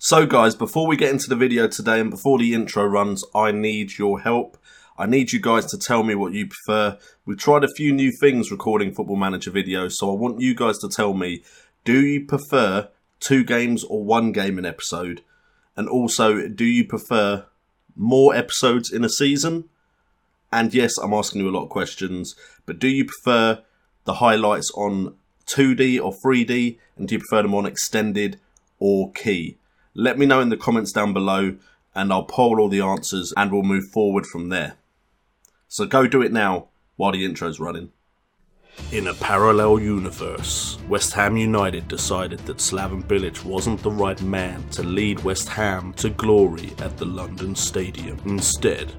So guys, before we get into the video today and before the intro runs, I need your help. I need you guys to tell me what you prefer. We've tried a few new things recording Football Manager videos, so I want you guys to tell me, do you prefer 2 games or 1 game an episode? And also, do you prefer more episodes in a season? And yes, I'm asking you a lot of questions, but do you prefer the highlights on 2D or 3D? And do you prefer them on extended or key? Let me know in the comments down below and I'll poll all the answers and we'll move forward from there. So go do it now while the intro's running. In a parallel universe, West Ham United decided that Slaven Bilic wasn't the right man to lead West Ham to glory at the London Stadium. Instead,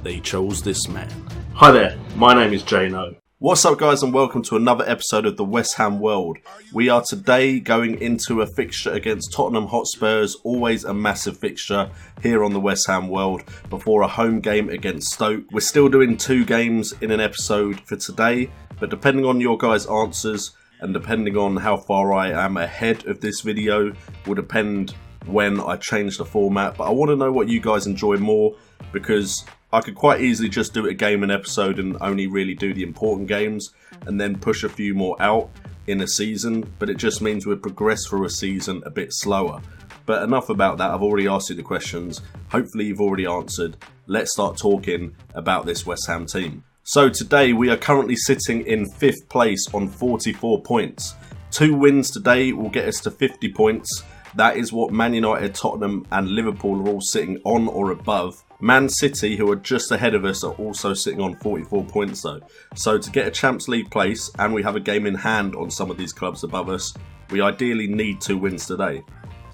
they chose this man. Hi there, my name is JNO. What's up guys, and welcome to another episode of the West Ham World. We are today going into a fixture against Tottenham Hotspurs, always a massive fixture here on the West Ham World, before a home game against Stoke. We're still doing 2 games in an episode for today, but depending on your guys' answers and depending on how far I am ahead of this video will depend when I change the format. But I want to know what you guys enjoy more, because I could quite easily just do a game an episode and only really do the important games and then push a few more out in a season, but it just means we'd progress through a season a bit slower. But enough about that, I've already asked you the questions, hopefully you've already answered. Let's start talking about this West Ham team. So today we are currently sitting in 5th place on 44 points. 2 wins today will get us to 50 points. That is what Man United, Tottenham and Liverpool are all sitting on or above. Man City, who are just ahead of us, are also sitting on 44 points though. So to get a Champions League place, and we have a game in hand on some of these clubs above us, we ideally need 2 wins today.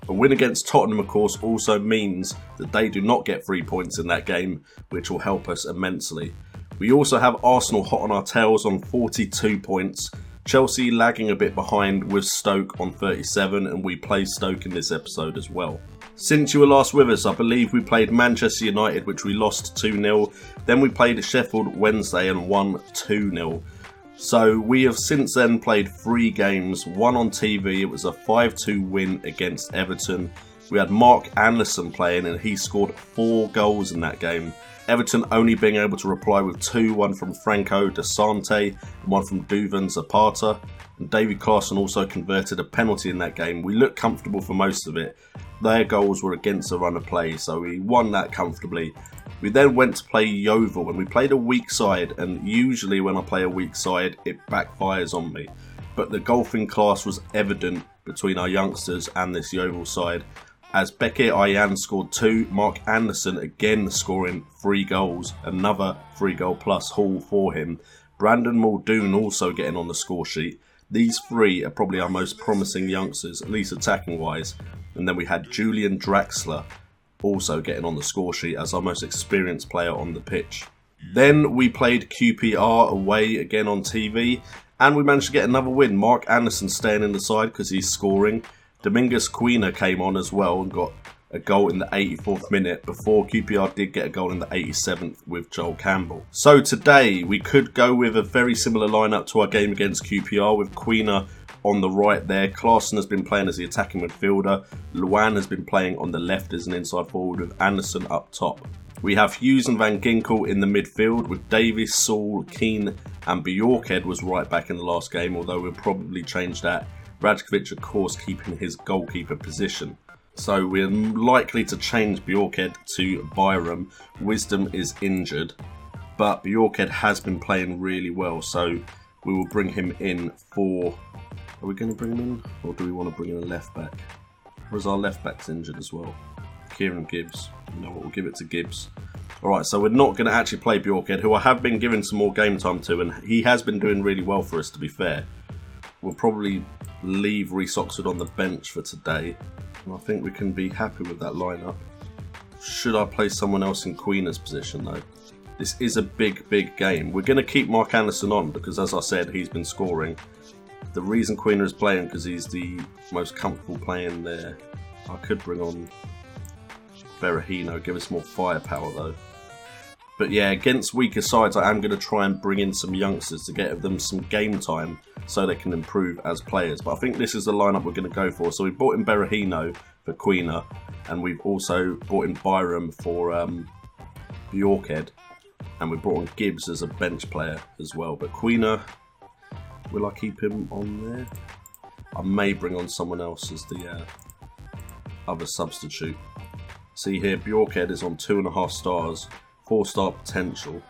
A win against Tottenham, of course, also means that they do not get 3 points in that game, which will help us immensely. We also have Arsenal hot on our tails on 42 points. Chelsea lagging a bit behind with Stoke on 37, and we play Stoke in this episode as well. Since you were last with us, I believe we played Manchester United, which we lost 2-0. Then we played Sheffield Wednesday and won 2-0. So we have since then played 3 games, 1 on TV. It was a 5-2 win against Everton. We had Mark Anderson playing and he scored 4 goals in that game. Everton only being able to reply with 2, one from Franco De Sante and 1 from Duvan Zapata. And David Klaassen also converted a penalty in that game. We looked comfortable for most of it. Their goals were against the run of play, so we won that comfortably. We then went to play Yeovil and we played a weak side, and usually when I play a weak side it backfires on me. But the golfing class was evident between our youngsters and this Yeovil side, as Becky Ayan scored 2, Mark Anderson again scoring 3 goals, another 3-goal plus haul for him. Brandon Muldoon also getting on the score sheet. These 3 are probably our most promising youngsters, at least attacking wise. And then we had Julian Draxler also getting on the score sheet as our most experienced player on the pitch. Then we played QPR away again on TV, and we managed to get another win. Mark Anderson staying in the side because he's scoring. Domingos Quina came on as well and got a goal in the 84th minute before QPR did get a goal in the 87th with Joel Campbell. So today we could go with a very similar lineup to our game against QPR, with Quina on the right there. Klaassen has been playing as the attacking midfielder. Luan has been playing on the left as an inside forward, with Anderson up top. We have Hughes and Van Ginkel in the midfield, with Davies, Saul, Keane and Bjorkhead was right back in the last game, although we'll probably change that. Radkovic, of course, keeping his goalkeeper position. So we're likely to change Bjorkhead to Byram. Wisdom is injured, but Bjorkhead has been playing really well, so we will bring him in for... Are we going to bring him in, or do we want to bring in a left back? Or is our left back's injured as well? Kieran Gibbs. You know what, we'll give it to Gibbs. Alright, so we're not going to actually play Bjorkhead, who I have been giving some more game time to, and he has been doing really well for us, to be fair. We'll probably leave Reece Oxford on the bench for today, and I think we can be happy with that lineup. Should I play someone else in Queen's position though? This is a big game. We're going to keep Mark Anderson on because, as I said, he's been scoring. The reason Queen is playing because he's the most comfortable playing there. I could bring on Berahino, give us more firepower though. But yeah, against weaker sides, I am going to try and bring in some youngsters to get them some game time so they can improve as players. But I think this is the lineup we're going to go for. So we brought in Berahino for Queener, and we've also brought in Byram for Bjorkhead, and we brought in Gibbs as a bench player as well. But Queener, will I keep him on there? I may bring on someone else as the other substitute. See here, Bjorkhead is on 2.5 stars, 4-star potential.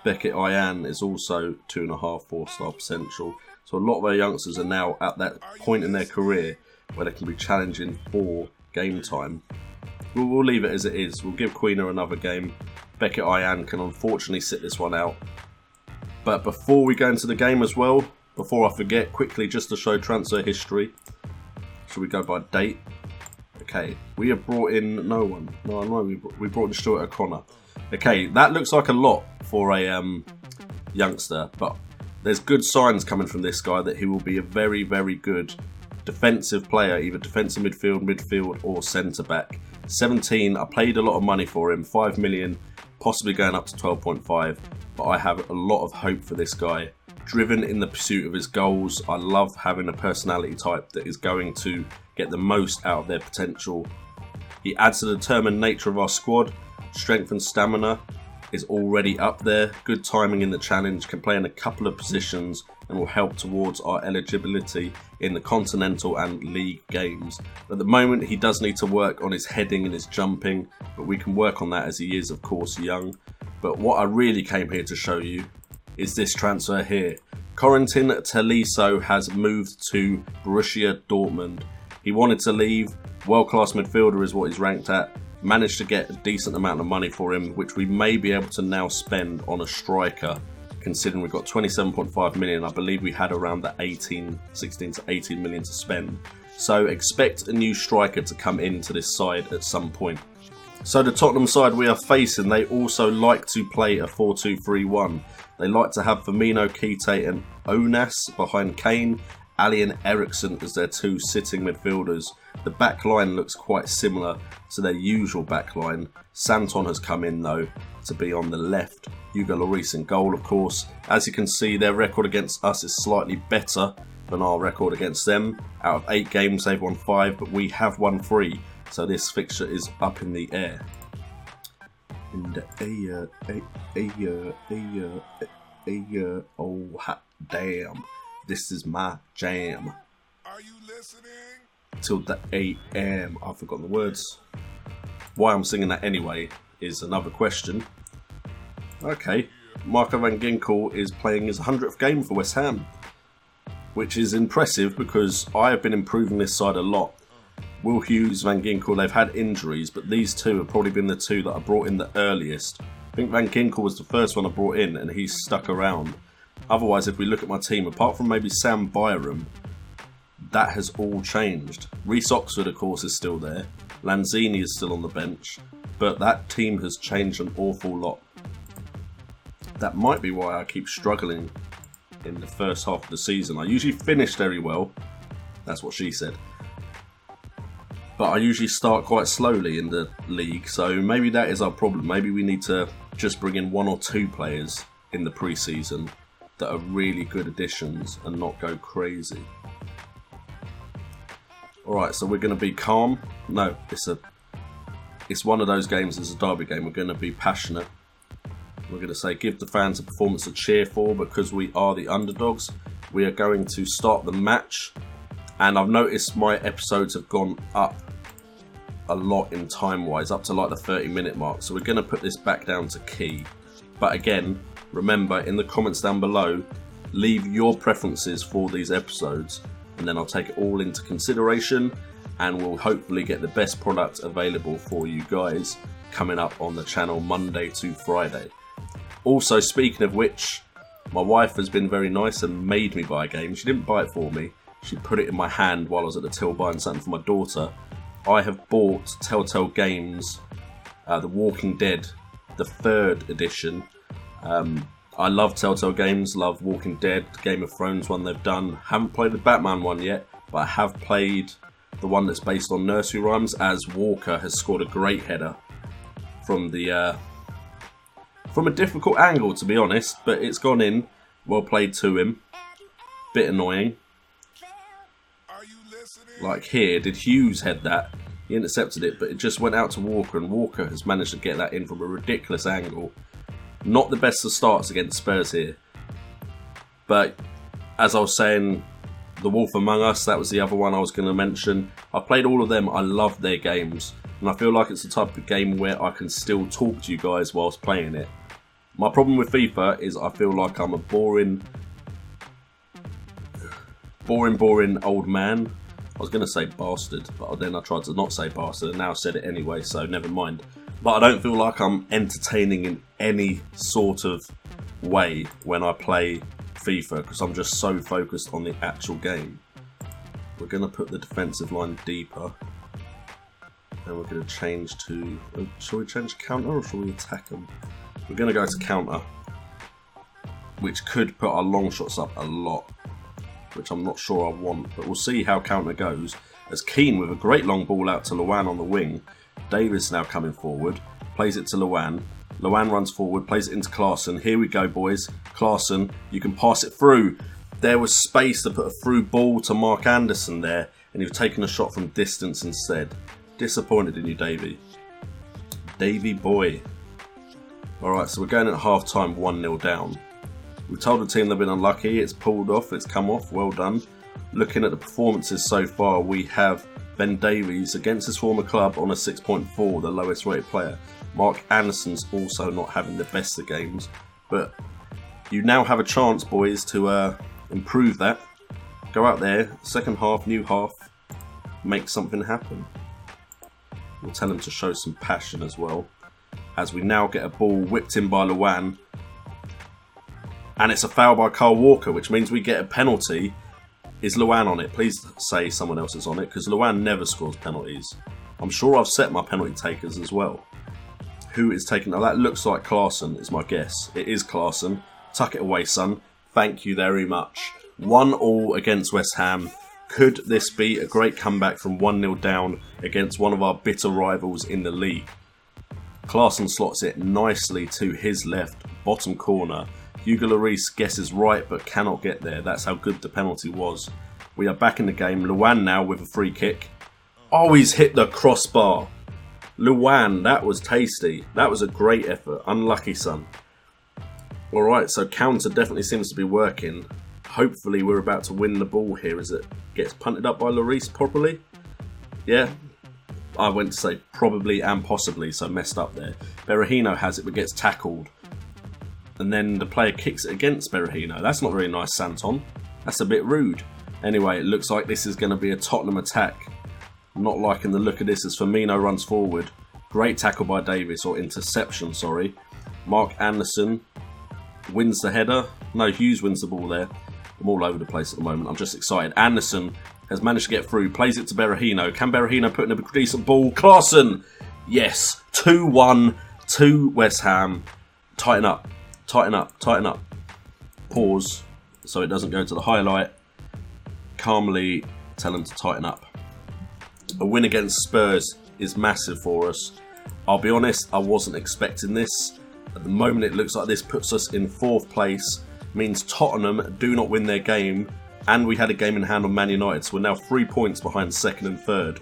Beckett Ian is also 2.5, 4-star potential. So a lot of our youngsters are now at that point in their career where they can be challenging for game time. We'll leave it as it is. We'll give Queener another game. Beckett Ian can unfortunately sit this one out. But before we go into the game as well, before I forget, quickly just to show transfer history. Should we go by date? Okay, we have brought in no one. No, we brought in Stuart O'Connor. Okay, that looks like a lot for a youngster, but there's good signs coming from this guy that he will be a very, very good defensive player, either defensive midfield or centre back. 17, I paid a lot of money for him, 5 million, possibly going up to 12.5, but I have a lot of hope for this guy. Driven in the pursuit of his goals. I love having a personality type that is going to get the most out of their potential. He adds to the determined nature of our squad. Strength and stamina is already up there. Good timing in the challenge, can play in a couple of positions and will help towards our eligibility in the continental and league games. At the moment he does need to work on his heading and his jumping, but we can work on that as he is of course young. But what I really came here to show you is this transfer here. Corentin Tolisso has moved to Borussia Dortmund. He wanted to leave. World-class midfielder is what he's ranked at. Managed to get a decent amount of money for him, which we may be able to now spend on a striker, considering we've got 27.5 million. I believe we had around the 16 to 18 million to spend. So expect a new striker to come into this side at some point. So the Tottenham side we are facing, they also like to play a 4-2-3-1. They like to have Firmino, Keita and Onas behind Kane, Ali and Eriksson as their two sitting midfielders. The back line looks quite similar to their usual back line. Santon has come in though to be on the left. Hugo Lloris in goal of course. As you can see, their record against us is slightly better than our record against them. Out of 8 games they've won 5, but we have won 3. So this fixture is up in the air. In the air, oh hot damn. This is my jam. Are you listening? Till the AM. I've forgotten the words. Why I'm singing that anyway is another question. Okay, Marco van Ginkel is playing his 100th game for West Ham, which is impressive because I have been improving this side a lot. Will Hughes, Van Ginkel, they've had injuries, but these two have probably been the two that I brought in the earliest. I think Van Ginkel was the first one I brought in and he's stuck around. Otherwise, if we look at my team, apart from maybe Sam Byram, that has all changed. Reece Oxford, of course, is still there. Lanzini is still on the bench, but that team has changed an awful lot. That might be why I keep struggling in the first half of the season. I usually finish very well. That's what she said. But I usually start quite slowly in the league, so maybe that is our problem. Maybe we need to just bring in 1 or 2 players in the pre-season that are really good additions and not go crazy. Alright, so we're going to be calm. No, it's one of those games, it's a derby game. We're going to be passionate. We're going to say give the fans a performance to cheer for because we are the underdogs. We are going to start the match. And I've noticed my episodes have gone up a lot in time-wise, up to like the 30-minute mark. So we're going to put this back down to key. But again, remember, in the comments down below, leave your preferences for these episodes. And then I'll take it all into consideration. And we'll hopefully get the best product available for you guys coming up on the channel Monday to Friday. Also, speaking of which, my wife has been very nice and made me buy a game. She didn't buy it for me. She put it in my hand while I was at the till buying something for my daughter. I have bought Telltale Games, The Walking Dead, the 3rd edition. I love Telltale Games, love Walking Dead, Game of Thrones one they've done. Haven't played the Batman one yet, but I have played the one that's based on nursery rhymes, as Walker has scored a great header from a difficult angle, to be honest, but it's gone in. Well played to him. Bit annoying. Like here, did Hughes head that? He intercepted it, but it just went out to Walker, and Walker has managed to get that in from a ridiculous angle. Not the best of starts against Spurs here. But as I was saying, The Wolf Among Us, that was the other one I was going to mention. I played all of them. I love their games. And I feel like it's the type of game where I can still talk to you guys whilst playing it. My problem with FIFA is I feel like I'm a boring old man. I was going to say bastard, but then I tried to not say bastard and now I said it anyway, so never mind. But I don't feel like I'm entertaining in any sort of way when I play FIFA because I'm just so focused on the actual game. We're going to put the defensive line deeper. And we're going to change to... shall we change counter or shall we attack them? We're going to go to counter, which could put our long shots up a lot, which I'm not sure I want, but we'll see how counter goes. As Keane with a great long ball out to Luan on the wing. Davis now coming forward, plays it to Luan. Luan runs forward, plays it into Klaassen. Here we go, boys. Klaassen, you can pass it through. There was space to put a through ball to Mark Anderson there, and you've taken a shot from distance instead. Disappointed in you, Davey. Davey boy. Alright, so we're going at half time 1-0 down. We've told the team they've been unlucky. It's pulled off, it's come off, well done. Looking at the performances so far, we have Ben Davies against his former club on a 6.4, the lowest rated player. Mark Anderson's also not having the best of games, but you now have a chance, boys, to improve that. Go out there, second half, new half, make something happen. We'll tell him to show some passion as well, as we now get a ball whipped in by Luan. And it's a foul by Kyle Walker, which means we get a penalty. Is Luan on it? Please say someone else is on it, because Luan never scores penalties. I'm sure I've set my penalty takers as well. Who is taking... Now that looks like Klaassen, is my guess. It is Klaassen. Tuck it away, son. Thank you very much. 1-1 against West Ham. Could this be a great comeback from 1-0 down against one of our bitter rivals in the league? Klaassen slots it nicely to his left, bottom corner. Hugo Lloris guesses right but cannot get there. That's how good the penalty was. We are back in the game. Luan now with a free kick. Oh, he's hit the crossbar. Luan, that was tasty. That was a great effort. Unlucky, son. Alright, so counter definitely seems to be working. Hopefully we're about to win the ball here as it gets punted up by Lloris properly. Yeah, I went to say probably and possibly, so messed up there. Berahino has it but gets tackled. And then the player kicks it against Berahino. That's not very nice, Santon. That's a bit rude. Anyway, it looks like this is going to be a Tottenham attack. I'm not liking the look of this as Firmino runs forward. Great tackle by Davis, or interception, sorry. Mark Anderson wins the header. No, Hughes wins the ball there. I'm all over the place at the moment. I'm just excited. Anderson has managed to get through. Plays it to Berahino. Can Berahino put in a decent ball? Klaassen! Yes. 2-1 to West Ham. Tighten up. Tighten up. Tighten up. Pause so it doesn't go to the highlight. Calmly tell them to tighten up. A win against Spurs is massive for us. I'll be honest, I wasn't expecting this. At the moment it looks like this puts us in 4th place. Means Tottenham do not win their game, and we had a game in hand on Man United, so we're now 3 points behind 2nd and 3rd,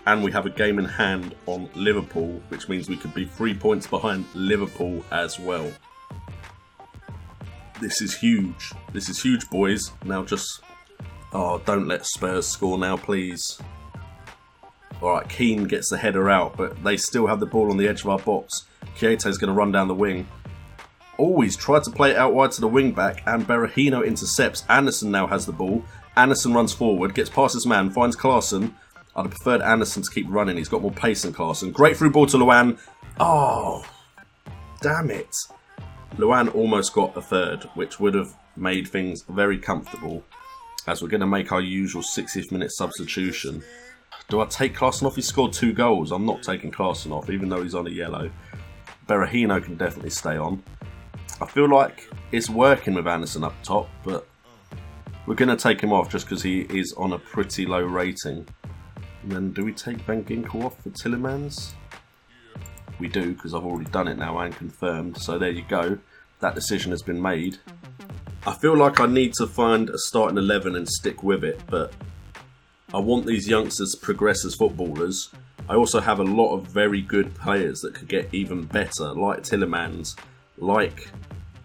and we have a game in hand on Liverpool, which means we could be 3 points behind Liverpool as well. This is huge. This is huge, boys. Now just... oh, don't let Spurs score now, please. Alright, Keane gets the header out, but they still have the ball on the edge of our box. Keita's going to run down the wing. Oh, he's tried to play it out wide to the wing back, and Berahino intercepts. Anderson now has the ball. Anderson runs forward, gets past his man, finds Klaassen. I'd have preferred Anderson to keep running. He's got more pace than Klaassen. Great through ball to Luan. Oh, damn it. Luan almost got a third, which would have made things very comfortable, as we're going to make our usual 60th minute substitution. Do I take Klaassen off? He scored 2 goals. I'm not taking Klaassen off, even though he's on a yellow. Berahino can definitely stay on. I feel like it's working with Anderson up top, but we're going to take him off just because he is on a pretty low rating. And then do we take Van Ginkel off for Tillemans? We do, because I've already done it now and confirmed. So there you go. That decision has been made. I feel like I need to find a starting 11 and stick with it, but I want these youngsters to progress as footballers. I also have a lot of very good players that could get even better, like Tillemans, like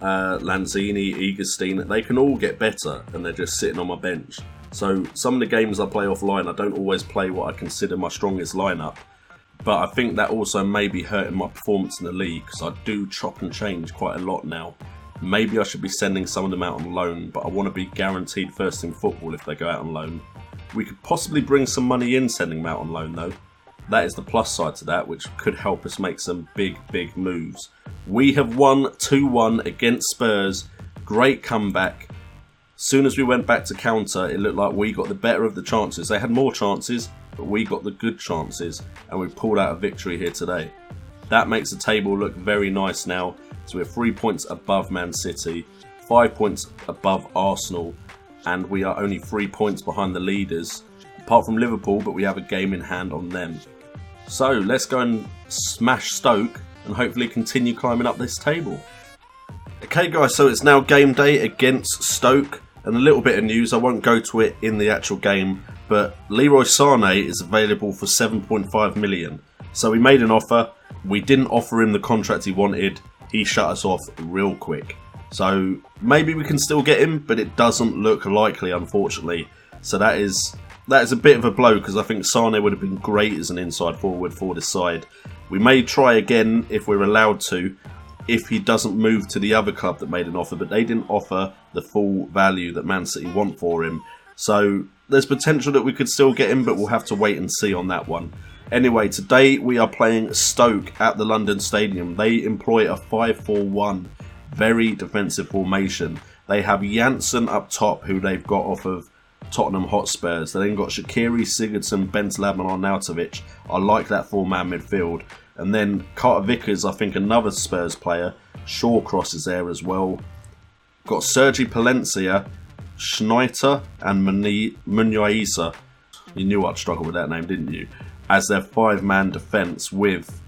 Lanzini, Egerstein. They can all get better, and they're just sitting on my bench. So some of the games I play offline, I don't always play what I consider my strongest lineup. But I think that also may be hurting my performance in the league, because I do chop and change quite a lot now. Maybe I should be sending some of them out on loan, but I want to be guaranteed first team football if they go out on loan. We could possibly bring some money in sending them out on loan though. That is the plus side to that, which could help us make some big moves. We have won 2-1 against Spurs. Great comeback. Soon as we went back to counter, it looked like we got the better of the chances. They had more chances, but we got the good chances, and we pulled out a victory here today. That makes the table look very nice now. So we're 3 points above Man City, 5 points above Arsenal, and we are only 3 points behind the leaders, apart from Liverpool, but we have a game in hand on them. So let's go and smash Stoke and hopefully continue climbing up this table. Okay guys, so it's now game day against Stoke, and a little bit of news. I won't go to it in the actual game, but Leroy Sané is available for 7.5 million. So we made an offer. We didn't offer him the contract he wanted. He shut us off real quick. So maybe we can still get him, but it doesn't look likely, unfortunately. So that is a bit of a blow, because I think Sané would have been great as an inside forward for this side. We may try again if we're allowed to, if he doesn't move to the other club that made an offer, but they didn't offer the full value that Man City want for him. So there's potential that we could still get him, but we'll have to wait and see on that one. Anyway, today we are playing Stoke at the London Stadium. They employ a 5-4-1, very defensive formation. They have Janssen up top, who they've got off of Tottenham Hotspurs. They then got Shaqiri, Sigurdsson, Bentaleb and Arnautovic. I like that four-man midfield. And then Carter Vickers, I think another Spurs player. Shawcross is there as well. Got Sergi Palencia, Schneider and Munyaiza. You knew I'd struggle with that name, didn't you? As their five-man defence, with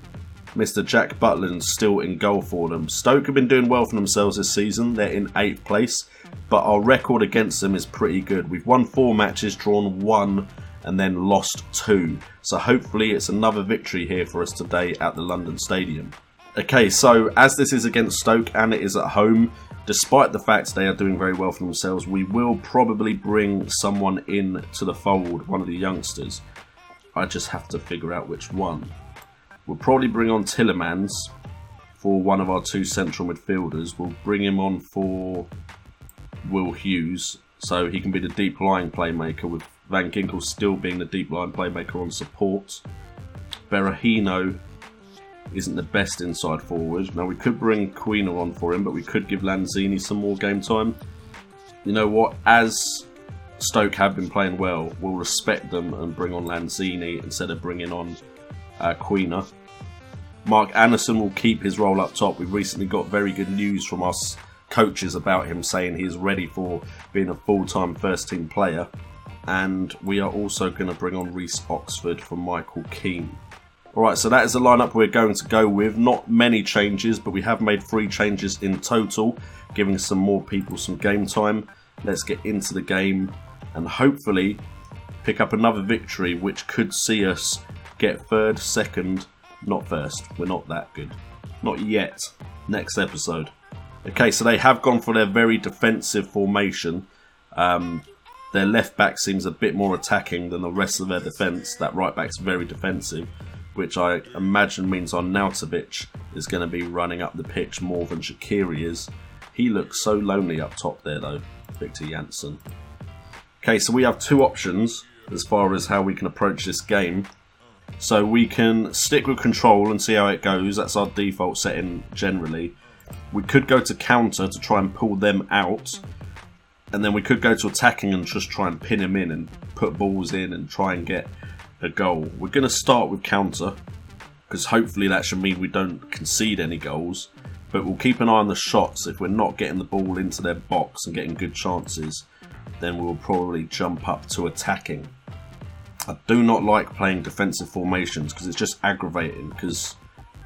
Mr. Jack Butland still in goal for them. Stoke have been doing well for themselves this season. They're in 8th place, but our record against them is pretty good. We've won 4 matches, drawn 1 and then lost 2. So hopefully it's another victory here for us today at the London Stadium. Okay, so as this is against Stoke and it is at home, despite the fact they are doing very well for themselves, we will probably bring someone in to the fold, one of the youngsters. I just have to figure out which one. We'll probably bring on Tillemans for one of our 2 central midfielders. We'll bring him on for Will Hughes, so he can be the deep lying playmaker, with Van Ginkel still being the deep lying playmaker on support. Berahino isn't the best inside forward. Now we could bring Quina on for him, but we could give Lanzini some more game time. You know what? As Stoke have been playing well, we'll respect them and bring on Lanzini instead of bringing on Quina. Mark Anderson will keep his role up top. We've recently got very good news from us coaches about him, saying he's ready for being a full-time first-team player. And we are also going to bring on Reece Oxford for Michael Keane. Alright, so that is the lineup we're going to go with. Not many changes, but we have made 3 changes in total, giving some more people some game time. Let's get into the game and hopefully pick up another victory, which could see us get 3rd, 2nd, not 1st. We're not that good. Not yet. Next episode. Okay, so they have gone for their very defensive formation. Their left back seems a bit more attacking than the rest of their defence. That right back's very defensive, which I imagine means Arnautovic is going to be running up the pitch more than Shaqiri is. He looks so lonely up top there though, Victor Janssen. Okay, so we have 2 options as far as how we can approach this game. So we can stick with control and see how it goes. That's our default setting generally. We could go to counter to try and pull them out. And then we could go to attacking and just try and pin them in and put balls in and try and get a goal. We're going to start with counter, because hopefully that should mean we don't concede any goals. But we'll keep an eye on the shots. If we're not getting the ball into their box and getting good chances, then we'll probably jump up to attacking. I do not like playing defensive formations because it's just aggravating, because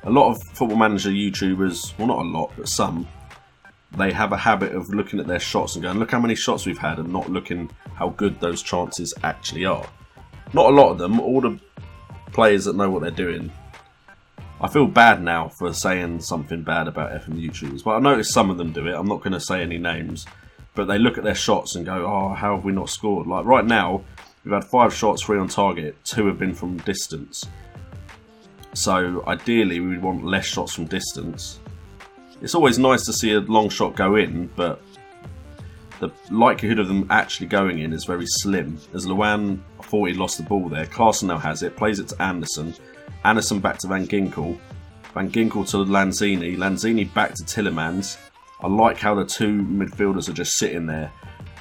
a lot of Football Manager YouTubers, well not a lot, but some, they have a habit of looking at their shots and going, look how many shots we've had, and not looking how good those chances actually are. Not a lot of them. All the players that know what they're doing. I feel bad now for saying something bad about FM YouTubers, but I noticed some of them do it. I'm not going to say any names, but they look at their shots and go, oh, how have we not scored? Like right now, we've had 5 shots, 3 on target, 2 have been from distance. So ideally, we would want less shots from distance. It's always nice to see a long shot go in, but the likelihood of them actually going in is very slim. As Luan, I thought he lost the ball there. Clarkson now has it, plays it to Anderson. Anderson back to Van Ginkel. Van Ginkel to Lanzini. Lanzini back to Tillemans. I like how the 2 midfielders are just sitting there,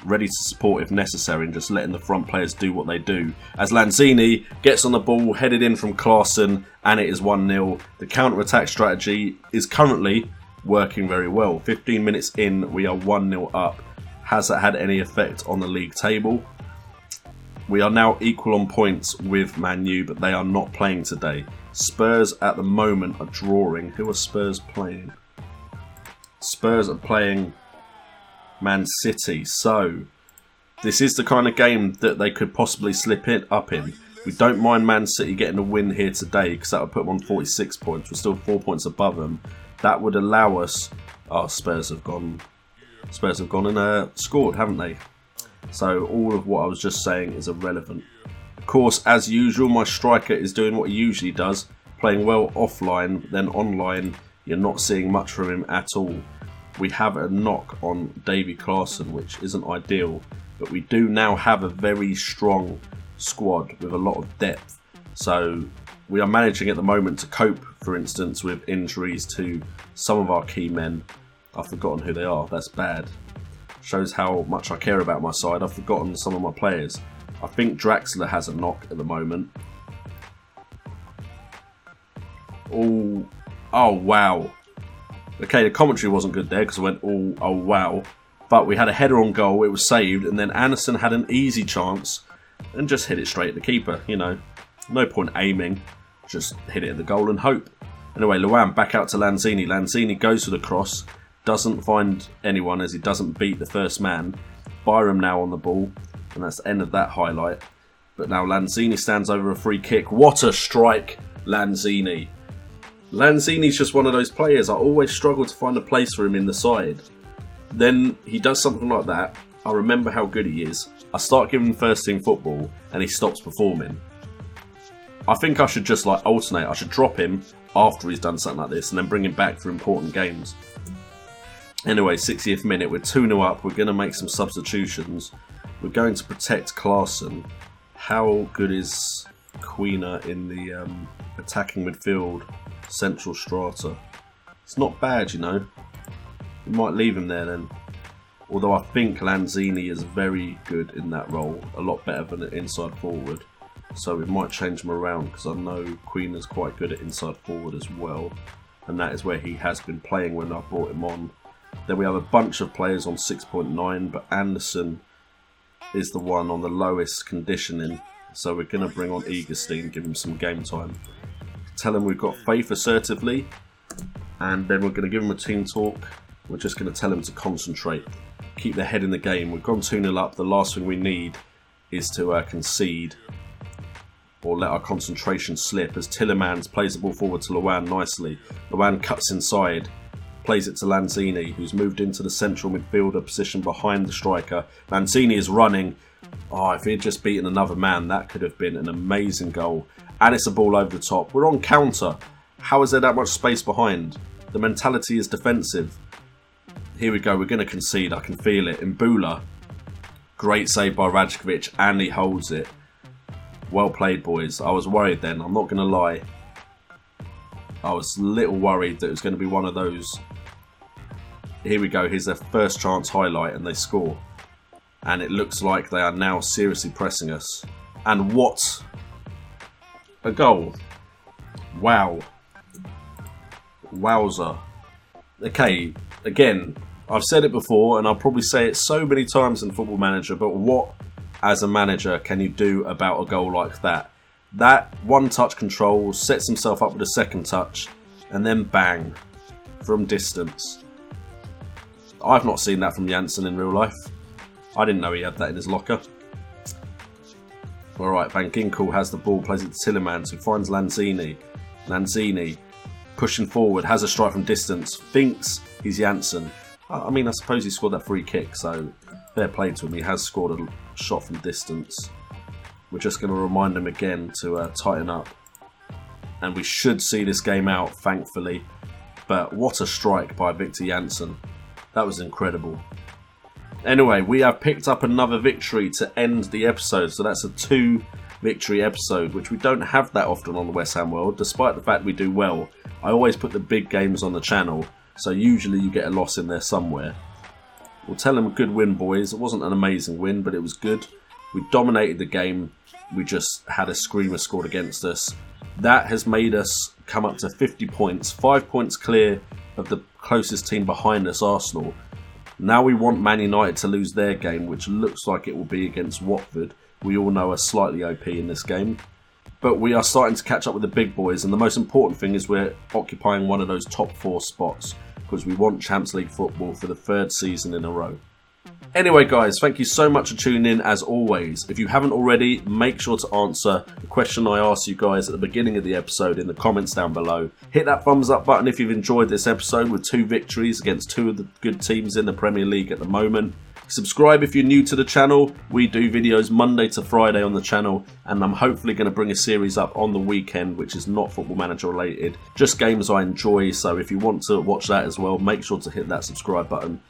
ready to support if necessary, and just letting the front players do what they do. As Lanzini gets on the ball, headed in from Clarkson, and it is 1-0. The counter-attack strategy is currently working very well. 15 minutes in, we are 1-0 up. Has that had any effect on the league table? We are now equal on points with Man U, but they are not playing today. Spurs at the moment are drawing. Who are Spurs playing? Spurs are playing Man City. So, this is the kind of game that they could possibly slip it up in. We don't mind Man City getting a win here today, because that would put them on 46 points. We're still 4 points above them. That would allow us... Oh, Spurs have gone and scored, haven't they? So all of what I was just saying is irrelevant. Of course, as usual, my striker is doing what he usually does, playing well offline, then online, you're not seeing much from him at all. We have a knock on Davy Clarkson, which isn't ideal, but we do now have a very strong squad with a lot of depth. So we are managing at the moment to cope, for instance, with injuries to some of our key men. I've forgotten who they are, that's bad. Shows how much I care about my side. I've forgotten some of my players. I think Draxler has a knock at the moment. Oh wow. Okay, the commentary wasn't good there because I went, oh wow. But we had a header on goal, it was saved, and then Anderson had an easy chance and just hit it straight at the keeper. You know, no point aiming, just hit it at the goal and hope. Anyway, Luan back out to Lanzini. Lanzini goes for the cross. Doesn't find anyone as he doesn't beat the first man. Byram now on the ball, and that's the end of that highlight. But now Lanzini stands over a free kick. What a strike, Lanzini. Lanzini's just one of those players. I always struggle to find a place for him in the side. Then he does something like that. I remember how good he is. I start giving him first team football, and he stops performing. I think I should just alternate. I should drop him after he's done something like this, and then bring him back for important games. Anyway, 60th minute, we're 2-0 up. We're going to make some substitutions. We're going to protect Clarkson. How good is Queener in the attacking midfield, central strata? It's not bad, you know. We might leave him there then. Although I think Lanzini is very good in that role. A lot better than an inside forward. So we might change him around, because I know Queener's quite good at inside forward as well. And that is where he has been playing when I brought him on. Then we have a bunch of players on 6.9, but Anderson is the one on the lowest conditioning. So we're going to bring on Egerstein, give him some game time. Tell him we've got faith assertively, and then we're going to give him a team talk. We're just going to tell him to concentrate, keep their head in the game. We've gone 2-0 up. The last thing we need is to concede or let our concentration slip, as Tillemans plays the ball forward to Luan nicely. Luan cuts inside. Plays it to Lanzini, who's moved into the central midfielder position behind the striker. Lanzini is running. Oh, if he had just beaten another man, that could have been an amazing goal. And it's a ball over the top. We're on counter. How is there that much space behind? The mentality is defensive. Here we go. We're going to concede. I can feel it. Mbula. Great save by Rajkovic, and he holds it. Well played, boys. I was worried then. I'm not going to lie. I was a little worried that it was going to be one of those. Here we go, here's their first chance highlight, and they score. And it looks like they are now seriously pressing us. And what a goal. Wow. Wowza. Okay, again, I've said it before, and I'll probably say it so many times in Football Manager, but what, as a manager, can you do about a goal like that? That one-touch control sets himself up with a second touch, and then bang, from distance. I've not seen that from Janssen in real life. I didn't know he had that in his locker. Alright, Van Ginkel has the ball, plays it to Tillemans, who finds Lanzini. Lanzini, pushing forward, has a strike from distance, thinks he's Janssen. I mean, I suppose he scored that free kick, so fair play to him. He has scored a shot from distance. We're just going to remind him again to tighten up. And we should see this game out, thankfully. But what a strike by Victor Janssen. That was incredible. Anyway, we have picked up another victory to end the episode. So that's a 2-victory episode, which we don't have that often on the West Ham World, despite the fact we do well. I always put the big games on the channel, so usually you get a loss in there somewhere. We'll tell them a good win, boys. It wasn't an amazing win, but it was good. We dominated the game. We just had a screamer scored against us. That has made us come up to 50 points, 5 points clear of the closest team behind us, Arsenal. Now we want Man United to lose their game, which looks like it will be against Watford. We all know are slightly OP in this game. But we are starting to catch up with the big boys, and the most important thing is we're occupying one of those top 4 spots, because we want Champions League football for the 3rd season in a row. Anyway guys, thank you so much for tuning in as always. If you haven't already, make sure to answer the question I asked you guys at the beginning of the episode in the comments down below. Hit that thumbs up button if you've enjoyed this episode with 2 victories against 2 of the good teams in the Premier League at the moment. Subscribe if you're new to the channel. We do videos Monday to Friday on the channel, and I'm hopefully going to bring a series up on the weekend which is not Football Manager related, just games I enjoy. So if you want to watch that as well, make sure to hit that subscribe button.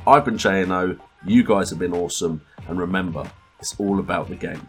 I've been JNO, you guys have been awesome, and remember, it's all about the game.